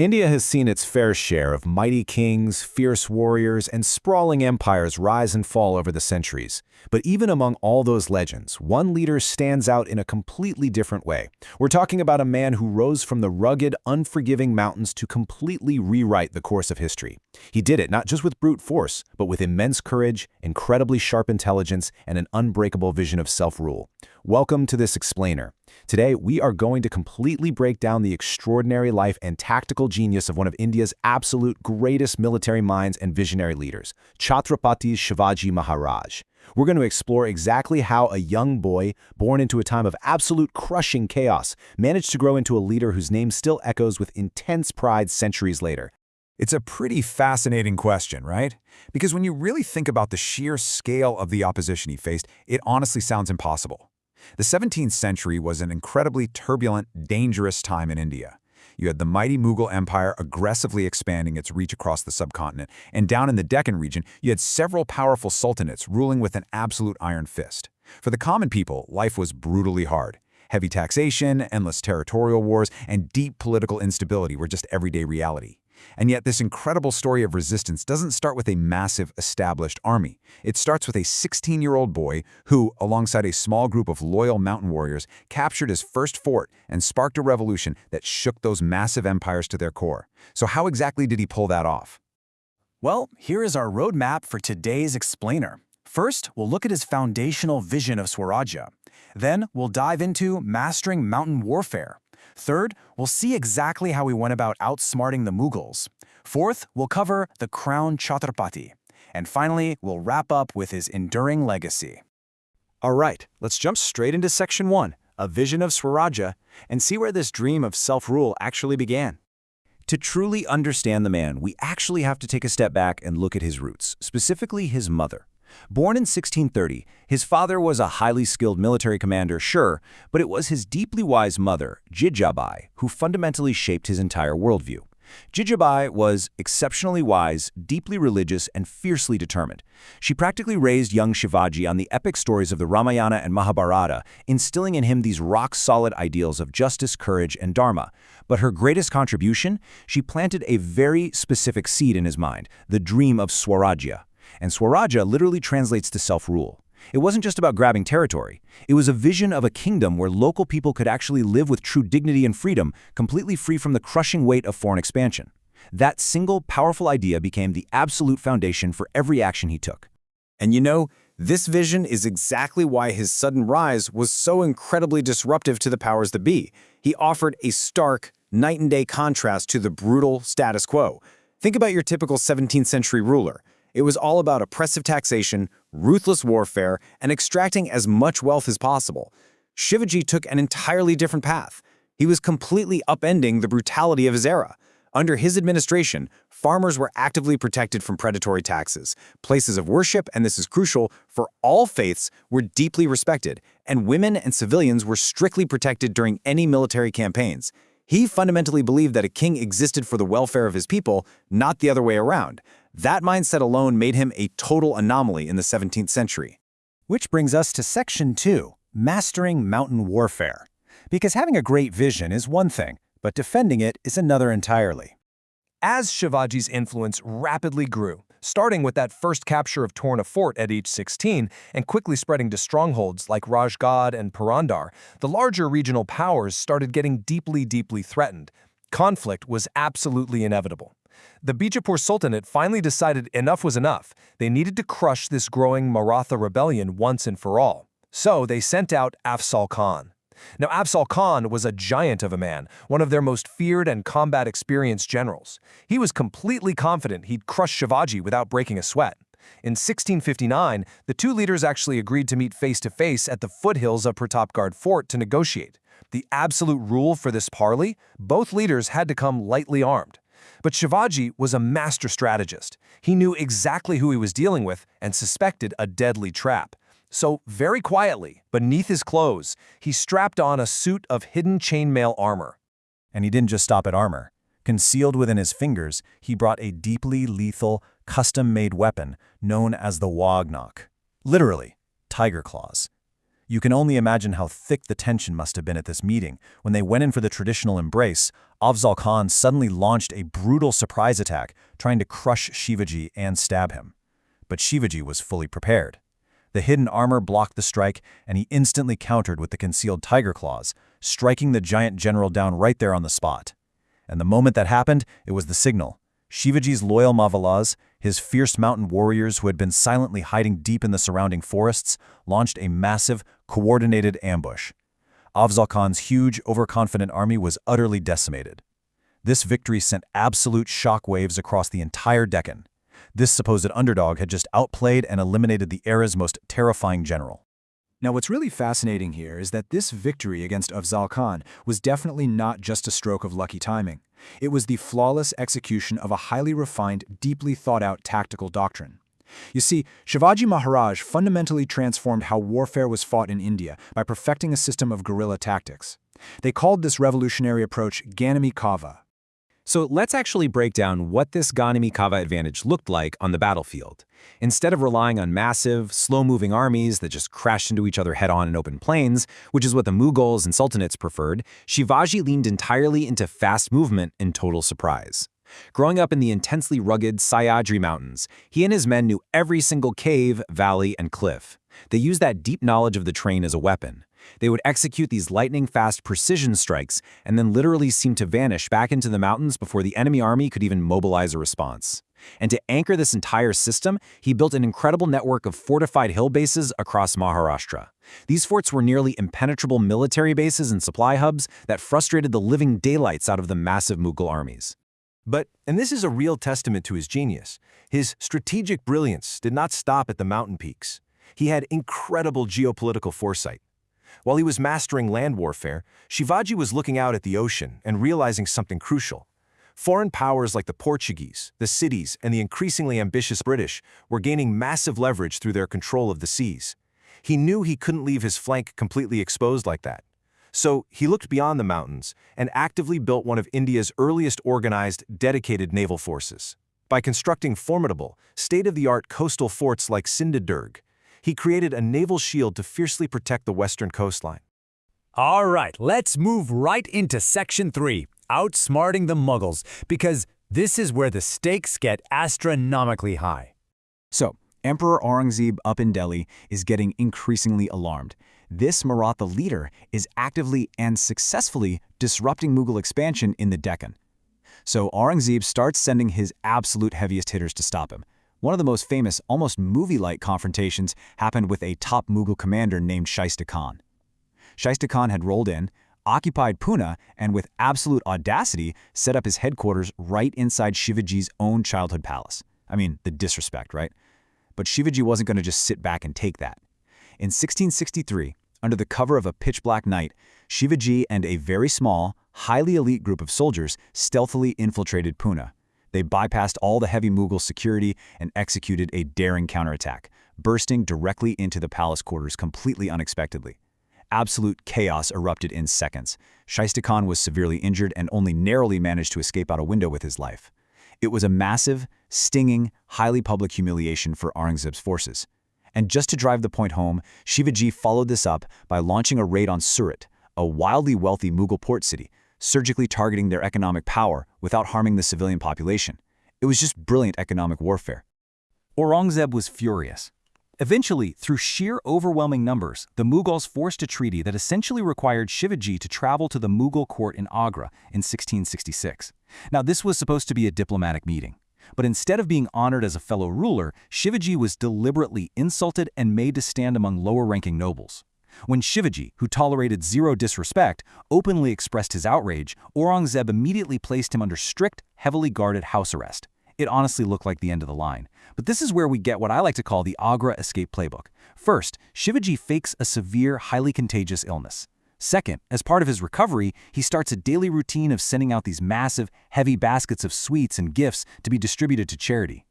India has seen its fair share of mighty kings, fierce warriors, and sprawling empires rise and fall over the centuries. But even among all those legends, one leader stands out in a completely different way. We're talking about a man who rose from the rugged, unforgiving mountains to completely rewrite the course of history. He did it not just with brute force, but with immense courage, incredibly sharp intelligence, and an unbreakable vision of self-rule. Welcome to this explainer. Today, we are going to completely break down the extraordinary life and tactical genius of one of India's absolute greatest military minds and visionary leaders, Chhatrapati Shivaji Maharaj. We're going to explore exactly how a young boy, born into a time of absolute crushing chaos, managed to grow into a leader whose name still echoes with intense pride centuries later. It's a pretty fascinating question, right? Because when you really think about the sheer scale of the opposition he faced, it honestly sounds impossible. The 17th century was an incredibly turbulent, dangerous time in India. You had the mighty Mughal Empire aggressively expanding its reach across the subcontinent, and down in the Deccan region, you had several powerful sultanates ruling with an absolute iron fist. For the common people, life was brutally hard. Heavy taxation, endless territorial wars, and deep political instability were just everyday reality. And yet this incredible story of resistance doesn't start with a massive, established army. It starts with a 16-year-old boy who, alongside a small group of loyal mountain warriors, captured his first fort and sparked a revolution that shook those massive empires to their core. So how exactly did he pull that off? Well, here is our roadmap for today's explainer. First, we'll look at his foundational vision of Swarajya. Then, we'll dive into mastering mountain warfare. Third, we'll see exactly how he went about outsmarting the Mughals. Fourth, we'll cover the crown Chhatrapati. And finally, we'll wrap up with his enduring legacy. All right, let's jump straight into Section 1, a vision of Swarajya, and see where this dream of self-rule actually began. To truly understand the man, we actually have to take a step back and look at his roots, specifically his mother. Born in 1630, his father was a highly skilled military commander, sure, but it was his deeply wise mother, Jijabai, who fundamentally shaped his entire worldview. Jijabai was exceptionally wise, deeply religious, and fiercely determined. She practically raised young Shivaji on the epic stories of the Ramayana and Mahabharata, instilling in him these rock-solid ideals of justice, courage, and dharma. But her greatest contribution? She planted a very specific seed in his mind, the dream of Swarajya. And Swarajya literally translates to self-rule. It wasn't just about grabbing territory. It was a vision of a kingdom where local people could actually live with true dignity and freedom, completely free from the crushing weight of foreign expansion. That single, powerful idea became the absolute foundation for every action he took. And you know, this vision is exactly why his sudden rise was so incredibly disruptive to the powers that be. He offered a stark, night-and-day contrast to the brutal status quo. Think about your typical 17th century ruler. It was all about oppressive taxation, ruthless warfare, and extracting as much wealth as possible. Shivaji took an entirely different path. He was completely upending the brutality of his era. Under his administration, farmers were actively protected from predatory taxes. Places of worship, and this is crucial, for all faiths were deeply respected, and women and civilians were strictly protected during any military campaigns. He fundamentally believed that a king existed for the welfare of his people, not the other way around. That mindset alone made him a total anomaly in the 17th century. Which brings us to Section 2, mastering mountain warfare. Because having a great vision is one thing, but defending it is another entirely. As Shivaji's influence rapidly grew, starting with that first capture of Torna Fort at age 16 and quickly spreading to strongholds like Raigad and Purandar, the larger regional powers started getting deeply threatened. Conflict was absolutely inevitable. The Bijapur Sultanate finally decided enough was enough. They needed to crush this growing Maratha rebellion once and for all. So they sent out Afzal Khan. Now, Afzal Khan was a giant of a man, one of their most feared and combat-experienced generals. He was completely confident he'd crush Shivaji without breaking a sweat. In 1659, the two leaders actually agreed to meet face-to-face at the foothills of Raigad Fort to negotiate. The absolute rule for this parley? Both leaders had to come lightly armed. But Shivaji was a master strategist. He knew exactly who he was dealing with and suspected a deadly trap. So, very quietly, beneath his clothes, he strapped on a suit of hidden chainmail armor. And he didn't just stop at armor. Concealed within his fingers, he brought a deeply lethal, custom-made weapon known as the Wagnok. Literally, tiger claws. You can only imagine how thick the tension must have been at this meeting. When they went in for the traditional embrace, Afzal Khan suddenly launched a brutal surprise attack, trying to crush Shivaji and stab him. But Shivaji was fully prepared. The hidden armor blocked the strike, and he instantly countered with the concealed tiger claws, striking the giant general down right there on the spot. And the moment that happened, it was the signal. Shivaji's loyal Mavalas, his fierce mountain warriors who had been silently hiding deep in the surrounding forests, launched a massive, coordinated ambush. Afzal Khan's huge, overconfident army was utterly decimated. This victory sent absolute shockwaves across the entire Deccan. This supposed underdog had just outplayed and eliminated the era's most terrifying general. Now, what's really fascinating here is that this victory against Afzal Khan was definitely not just a stroke of lucky timing. It was the flawless execution of a highly refined, deeply thought-out tactical doctrine. You see, Shivaji Maharaj fundamentally transformed how warfare was fought in India by perfecting a system of guerrilla tactics. They called this revolutionary approach Ganami Kava. So let's actually break down what this Ganami Kava advantage looked like on the battlefield. Instead of relying on massive, slow-moving armies that just crashed into each other head-on in open plains, which is what the Mughals and Sultanates preferred, Shivaji leaned entirely into fast movement and total surprise. Growing up in the intensely rugged Sahyadri Mountains, he and his men knew every single cave, valley, and cliff. They used that deep knowledge of the terrain as a weapon. They would execute these lightning-fast precision strikes and then literally seem to vanish back into the mountains before the enemy army could even mobilize a response. And to anchor this entire system, he built an incredible network of fortified hill bases across Maharashtra. These forts were nearly impenetrable military bases and supply hubs that frustrated the living daylights out of the massive Mughal armies. But, and this is a real testament to his genius, his strategic brilliance did not stop at the mountain peaks. He had incredible geopolitical foresight. While he was mastering land warfare, Shivaji was looking out at the ocean and realizing something crucial. Foreign powers like the Portuguese, the cities, and the increasingly ambitious British were gaining massive leverage through their control of the seas. He knew he couldn't leave his flank completely exposed like that. So he looked beyond the mountains and actively built one of India's earliest organized, dedicated naval forces. By constructing formidable, state-of-the-art coastal forts like Sindhudurg, he created a naval shield to fiercely protect the western coastline. All right, let's move right into Section 3, outsmarting the Mughals, because this is where the stakes get astronomically high. So, Emperor Aurangzeb up in Delhi is getting increasingly alarmed. This Maratha leader is actively and successfully disrupting Mughal expansion in the Deccan. So Aurangzeb starts sending his absolute heaviest hitters to stop him. One of the most famous, almost movie-like confrontations happened with a top Mughal commander named Shaista Khan. Shaista Khan had rolled in, occupied Pune, and with absolute audacity set up his headquarters right inside Shivaji's own childhood palace. I mean, the disrespect, right? But Shivaji wasn't going to just sit back and take that. In 1663, under the cover of a pitch-black night, Shivaji and a very small, highly elite group of soldiers stealthily infiltrated Pune. They bypassed all the heavy Mughal security and executed a daring counterattack, bursting directly into the palace quarters completely unexpectedly. Absolute chaos erupted in seconds. Shaista Khan was severely injured and only narrowly managed to escape out a window with his life. It was a massive, stinging, highly public humiliation for Aurangzeb's forces. And just to drive the point home, Shivaji followed this up by launching a raid on Surat, a wildly wealthy Mughal port city, surgically targeting their economic power without harming the civilian population. It was just brilliant economic warfare. Aurangzeb was furious. Eventually, through sheer overwhelming numbers, the Mughals forced a treaty that essentially required Shivaji to travel to the Mughal court in Agra in 1666. Now, this was supposed to be a diplomatic meeting. But instead of being honored as a fellow ruler, Shivaji was deliberately insulted and made to stand among lower-ranking nobles. When Shivaji, who tolerated zero disrespect, openly expressed his outrage, Aurangzeb immediately placed him under strict, heavily guarded house arrest. It honestly looked like the end of the line. But this is where we get what I like to call the Agra escape playbook. First, Shivaji fakes a severe, highly contagious illness. Second, as part of his recovery, he starts a daily routine of sending out these massive, heavy baskets of sweets and gifts to be distributed to charity.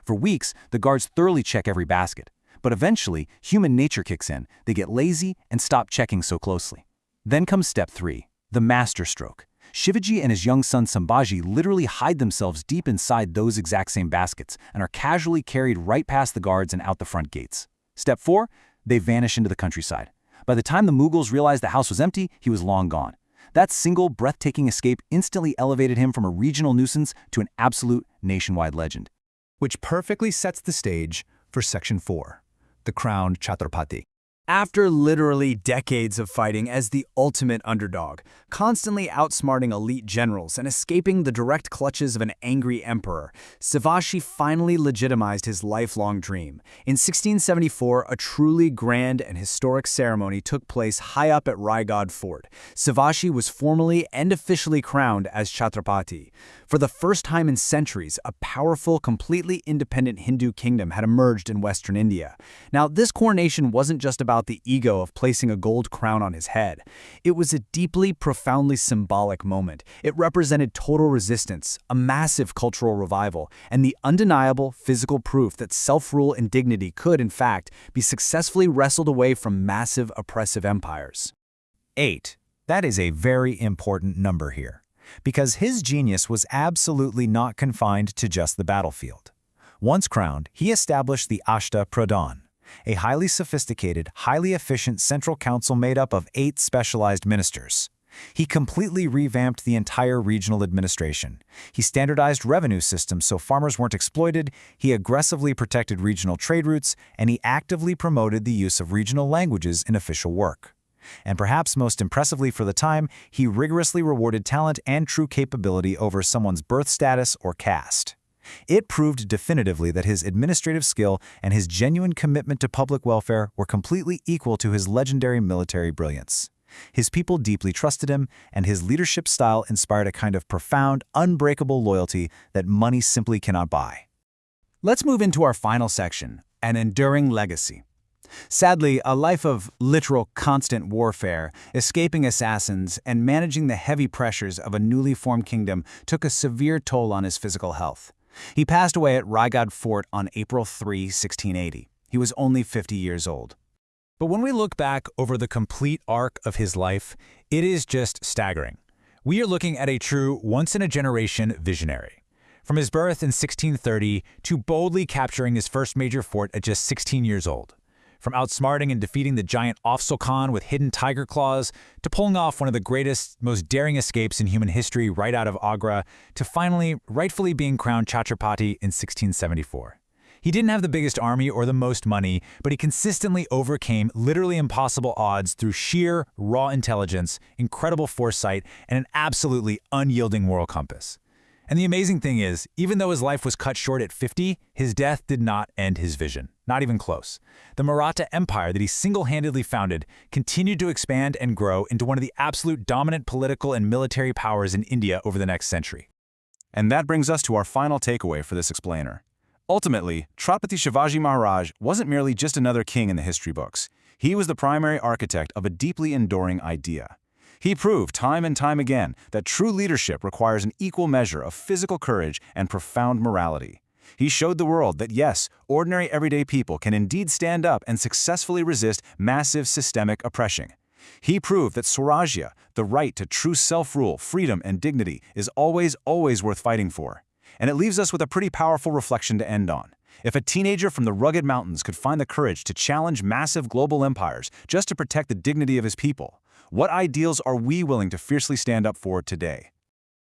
For weeks, the guards thoroughly check every basket. But eventually, human nature kicks in. They get lazy and stop checking so closely. Then comes step 3, the masterstroke. Shivaji and his young son Sambhaji literally hide themselves deep inside those exact same baskets and are casually carried right past the guards and out the front gates. Step 4, they vanish into the countryside. By the time the Mughals realized the house was empty, he was long gone. That single, breathtaking escape instantly elevated him from a regional nuisance to an absolute nationwide legend. Which perfectly sets the stage for Section 4, the crowned Chhatrapati. After literally decades of fighting as the ultimate underdog, constantly outsmarting elite generals and escaping the direct clutches of an angry emperor, Shivaji finally legitimized his lifelong dream. In 1674, a truly grand and historic ceremony took place high up at Raigad Fort. Shivaji was formally and officially crowned as Chhatrapati. For the first time in centuries, a powerful, completely independent Hindu kingdom had emerged in western India. Now, this coronation wasn't just about the ego of placing a gold crown on his head. It was a deeply, profoundly symbolic moment. It represented total resistance, a massive cultural revival, and the undeniable physical proof that self-rule and dignity could, in fact, be successfully wrestled away from massive, oppressive empires. 8. That is a very important number here, because his genius was absolutely not confined to just the battlefield. Once crowned, he established the Ashta Pradhan, a highly sophisticated, highly efficient central council made up of 8 specialized ministers. He completely revamped the entire regional administration. He standardized revenue systems so farmers weren't exploited, he aggressively protected regional trade routes, and he actively promoted the use of regional languages in official work. And perhaps most impressively for the time, he rigorously rewarded talent and true capability over someone's birth status or caste. It proved definitively that his administrative skill and his genuine commitment to public welfare were completely equal to his legendary military brilliance. His people deeply trusted him, and his leadership style inspired a kind of profound, unbreakable loyalty that money simply cannot buy. Let's move into our final section, an enduring legacy. Sadly, a life of literal constant warfare, escaping assassins, and managing the heavy pressures of a newly formed kingdom took a severe toll on his physical health. He passed away at Raigad Fort on April 3, 1680. He was only 50 years old. But when we look back over the complete arc of his life, it is just staggering. We are looking at a true once-in-a-generation visionary. From his birth in 1630 to boldly capturing his first major fort at just 16 years old. From outsmarting and defeating the giant Afzal Khan with hidden tiger claws, to pulling off one of the greatest, most daring escapes in human history right out of Agra, to finally, rightfully being crowned Chhatrapati in 1674. He didn't have the biggest army or the most money, but he consistently overcame literally impossible odds through sheer, raw intelligence, incredible foresight, and an absolutely unyielding moral compass. And the amazing thing is, even though his life was cut short at 50, his death did not end his vision. Not even close. The Maratha Empire that he single-handedly founded continued to expand and grow into one of the absolute dominant political and military powers in India over the next century. And that brings us to our final takeaway for this explainer. Ultimately, Chhatrapati Shivaji Maharaj wasn't merely just another king in the history books. He was the primary architect of a deeply enduring idea. He proved time and time again that true leadership requires an equal measure of physical courage and profound morality. He showed the world that yes, ordinary everyday people can indeed stand up and successfully resist massive systemic oppression. He proved that Swarajya, the right to true self-rule, freedom, and dignity, is always worth fighting for. And it leaves us with a pretty powerful reflection to end on. If a teenager from the rugged mountains could find the courage to challenge massive global empires just to protect the dignity of his people, what ideals are we willing to fiercely stand up for today?